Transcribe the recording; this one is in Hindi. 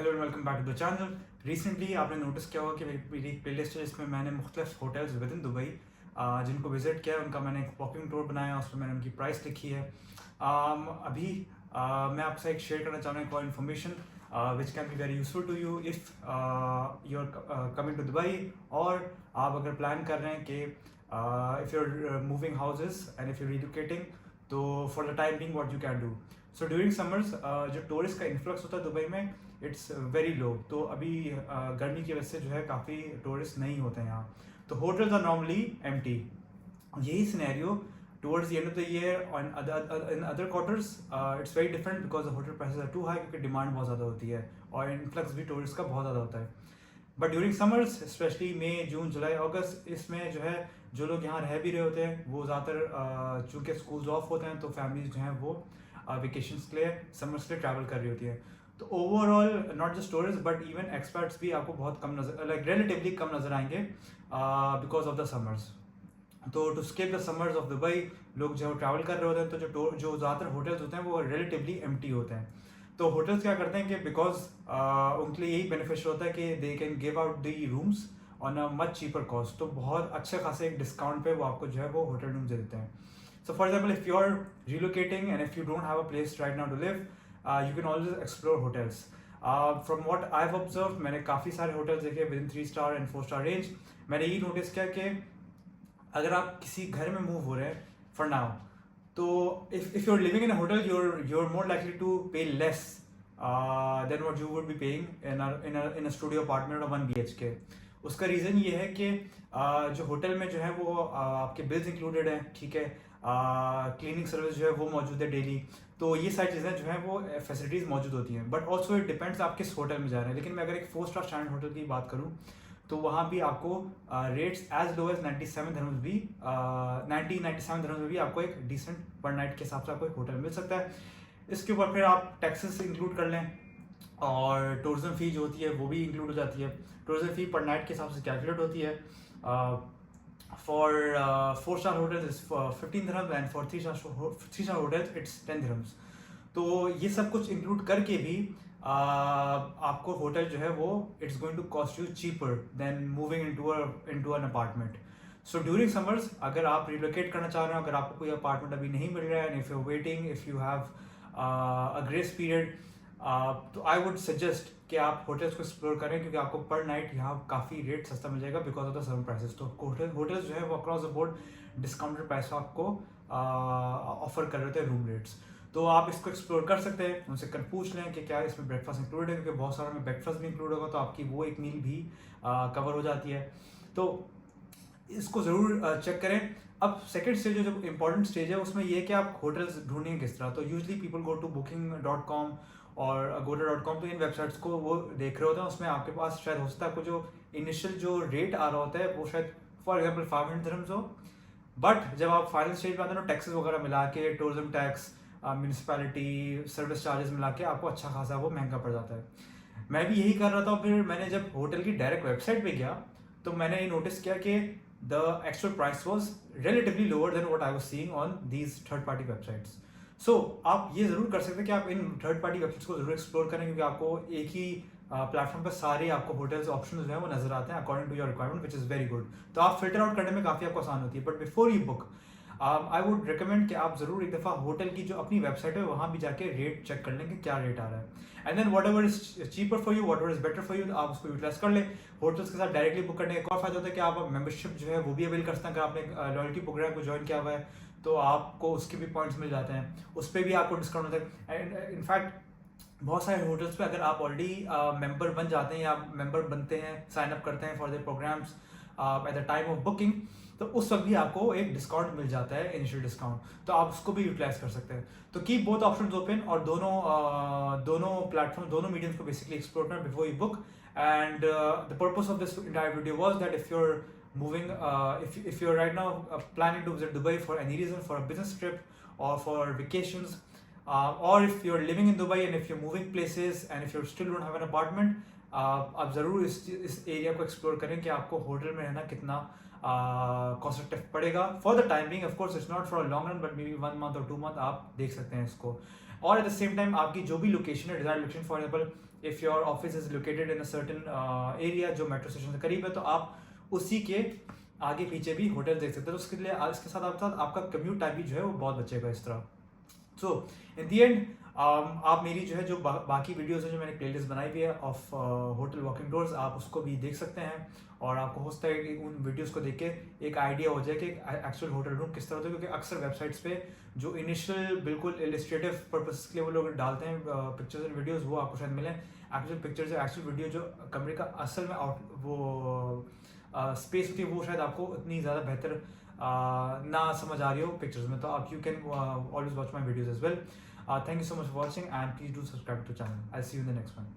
Hello and welcome back to the channel. Recently आपने नोटिस किया होगा कि मेरी एक प्लेलिस्ट है जिसमें मैंने मुख्तलिफ होटल्स विद इन दुबई जिनको विजिट किया है, उनका मैंने एक वॉकिंग टूर बनाया, उसमें मैंने उनकी प्राइस लिखी है। अभी मैं आपसे एक शेयर करना चाह रहा हूँ एक और information which can be very useful to you if you are coming to Dubai, और आप अगर प्लान कर रहे हैं कि if you are moving houses and if you relocating, तो for the time being what you can do. So during summers जो टूरिस्ट का इन्फ्लक्स होता है दुबई में, इट्स वेरी लो। तो अभी गर्मी की वजह से जो है काफ़ी टूरिस्ट नहीं होते हैं यहाँ, तो होटल्स आर नॉर्मली एम्प्टी। यही scenario towards the end of the year on in other quarters it's very different because the hotel prices are too high, क्योंकि डिमांड बहुत ज़्यादा होती है और इन्फ्लक्स भी टूरिस्ट का बहुत ज़्यादा होता है। बट ड्यूरिंग समर्स स्पेशली मई जून जुलाई अगस्त, इसमें जो है जो लोग यहाँ रह भी रहे होते हैं वो ज़्यादातर चूँकि स्कूल्स ऑफ होते हैं, तो फैमिलीज जो हैं वो वेकेशंस के लिए समर्स के लिए ट्रैवल कर रही होती है। तो overall not just tourist but even experts भी आपको बहुत कम नजर, लाइक रिलेटिवली कम नजर आएंगे बिकॉज ऑफ द समर्स। तो to escape the summers of Dubai, लोग जो ट्रैवल कर रहे होते हैं, तो जो ज़्यादातर होटल्स होते हैं वो रिलेटिवली एम्प्टी होते हैं। तो होटल्स क्या करते हैं कि बिकॉज उनके लिए यही बेनिफिशियल होता है कि they can give out the rooms on a much cheaper cost, तो बहुत अच्छे खासे एक डिस्काउंट पे वो आपको जो है वो होटल रूम दे देते हैं। So for example, if you are relocating and if you don't have a place right now to live, you can always explore hotels. From what I've observed, मैंने काफ़ी सारे hotels देखे within 3 star and 4 star range। मैंने यही notice किया कि अगर आप किसी घर में move हो रहे हैं for now, तो if you're living in a hotel, you're more likely to pay less than what you would be paying in a studio apartment or 1 BHK। उसका रीज़न ये है कि जो होटल में जो है वो आपके बिल्स इंक्लूडेड हैं, ठीक है, क्लीनिंग सर्विस जो है वो मौजूद है डेली, तो ये सारी चीज़ें जो हैं वो फैसिलिटीज़ मौजूद होती हैं। बट ऑल्सो इट डिपेंड्स आप किस होटल में जा रहे हैं। लेकिन मैं अगर एक 4 स्टार स्टैंडर्ड होटल की बात करूँ, तो वहाँ भी आपको रेट्स एज लो एज 97 धर्म्स भी 97 धर्म्स में भी आपको एक डिसेंट पर नाइट के हिसाब से आपको एक होटल मिल सकता है। इसके ऊपर फिर आप टैक्सेस इंक्लूड कर लें और टूरिज्म फी जो होती है वो भी इंक्लूड हो जाती है। टूरिज्म फी पर नाइट के हिसाब से कैलकुलेट होती है। For 4 star hotels is 15 dirhams and for 3 star hotels it's 10 dirhams। तो ये सब कुछ इंक्लूड करके भी आपको होटल जो है वो it's going to cost you cheaper than moving into an apartment. So during summers अगर आप रिलोकेट करना चाह रहे हो, अगर आपको कोई अपार्टमेंट अभी नहीं मिल रहा है, and if you are waiting, if you have a grace period, तो आई वुड सजेस्ट कि आप होटल्स को एक्सप्लोर करें, क्योंकि आपको पर नाइट यहाँ काफ़ी रेट सस्ता मिल जाएगा because of the summer prices. तो होटल्स जो है वो across the board discounted price आपको ऑफर कर रहे होते हैं रूम रेट्स। तो आप इसको एक्सप्लोर कर सकते हैं, उनसे कर पूछ लें कि क्या इसमें ब्रेकफास्ट इंक्लूडेड है, क्योंकि बहुत सारा में ब्रेकफास्ट भी इंक्लूड होगा, तो आपकी वो एक मील भी कवर हो जाती है। तो इसको ज़रूर चेक करें। अब सेकंड स्टेज जो इंपॉर्टेंट स्टेज है उसमें ये है कि आप होटल्स ढूंढेंगे किस तरह। तो usually people go to booking.com और agoda.com, तो इन वेबसाइट्स को वो देख रहे होते हैं। उसमें आपके पास शायद हो सकता है आपको जो इनिशियल जो रेट आ रहा होता है वो शायद फॉर एग्जाम्पल 500 dirhams हो, बट जब आप फाइनल स्टेज में आते हैं, टैक्सेस वगैरह मिला के, tourism tax, municipality service charges मिला के आपको अच्छा खासा वो महंगा पड़ जाता है। मैं भी यही कर रहा था। फिर मैंने जब होटल की डायरेक्ट वेबसाइट पे गया तो मैंने ये नोटिस किया कि the actual price was relatively lower than what I was seeing on these third party websites. So आप ये ज़रूर कर सकते हैं कि आप इन थर्ड पार्टी वेबसाइट्स को ज़रूर एक्सप्लोर करें, क्योंकि आपको एक ही प्लेटफॉर्म पर सारे आपको होटल्स ऑप्शन जो है वो नजर आते हैं according to your requirement, which is very good. तो आप फिल्टर आउट करने में काफ़ी आपको आसान होती है। But before you book, I would recommend कि आप ज़रूर एक दफ़ा होटल की जो अपनी वेबसाइट है वहाँ भी जाके रेट चेक कर लें कि क्या रेट आ रहा है, and then whatever is cheaper for you, whatever is better for you, आप उसको यूटिलाइज कर लें। होटल्स के साथ डायरेक्टली बुक करने का एक और फायदा होता है कि आप मेंबरशिप जो है वो भी अवेल कर सकते हैं। अगर आपने लॉयल्टी प्रोग्राम को ज्वाइन किया हुआ है तो आपको उसके भी पॉइंट्स मिल जाते हैं, उस पर भी आपको डिस्काउंट होता है। एंड इनफैक्ट बहुत सारे होटल्स पे अगर आप ऑलरेडी मेंबर बन जाते हैं या मेंबर बनते हैं, साइन अप करते हैं for the programs at the time of booking, तो उस वक्त भी आपको एक डिस्काउंट मिल जाता है, इनिशियल डिस्काउंट, तो आप उसको भी यूटिलाइज कर सकते हैं। तो कीप बोथ ऑप्शंस ओपन, और दोनों प्लेटफॉर्म, दोनों मीडियम्स को बेसिकली एक्सप्लोर करना before you book. And the purpose of this entire video was that if you're moving, if you're right now planning to visit Dubai for any reason, for a business trip or for vacations, or if you're living in Dubai and if you're moving places and if you still don't have an apartment, आप ज़रूर इस एरिया को एक्सप्लोर करें कि आपको होटल में रहना कितना कॉस्ट इफेक्टिव पड़ेगा। For the time Bing, of course it's not for a long run, but may be 1 month और 2 month आप देख सकते हैं इसको। और एट द सेम टाइम आपकी जो भी लोकेशन है, desired location, for example if your office is located in a certain area जो मेट्रो स्टेशन से करीब है, तो आप उसी के आगे पीछे भी होटल देख सकते हो। तो उसके लिए इसके साथ आपका कम्यूट टाइम भी जो है वो बहुत बचेगा इस तरह। सो इन दी एंड आप मेरी जो है जो बाकी वीडियोस है जो मैंने प्लेलिस्ट बनाई हुई है ऑफ होटल वॉकिंग टूर्स, आप उसको भी देख सकते हैं। और आपको हो सकता है कि उन वीडियोस को देख के एक आइडिया हो जाए कि एक्चुअल होटल रूम किस तरह होता है, क्योंकि अक्सर वेबसाइट्स पे जो इनिशियल बिल्कुल इलिस्ट्रेटिव पर्पस के लिए वो लोग डालते हैं पिक्चर्स एंड वीडियोस, वो आपको शायद मिले। एक्चुअल पिक्चर्स एक्चुअल वीडियो जो कमरे का असल में वो स्पेस होती है वो शायद आपको उतनी ज़्यादा बेहतर ना समझ आ रही हो पिक्चर्स में। तो आप you can always watch my videos as well. Thank you so much for watching, and please do subscribe to the channel. I'll see you in the next one.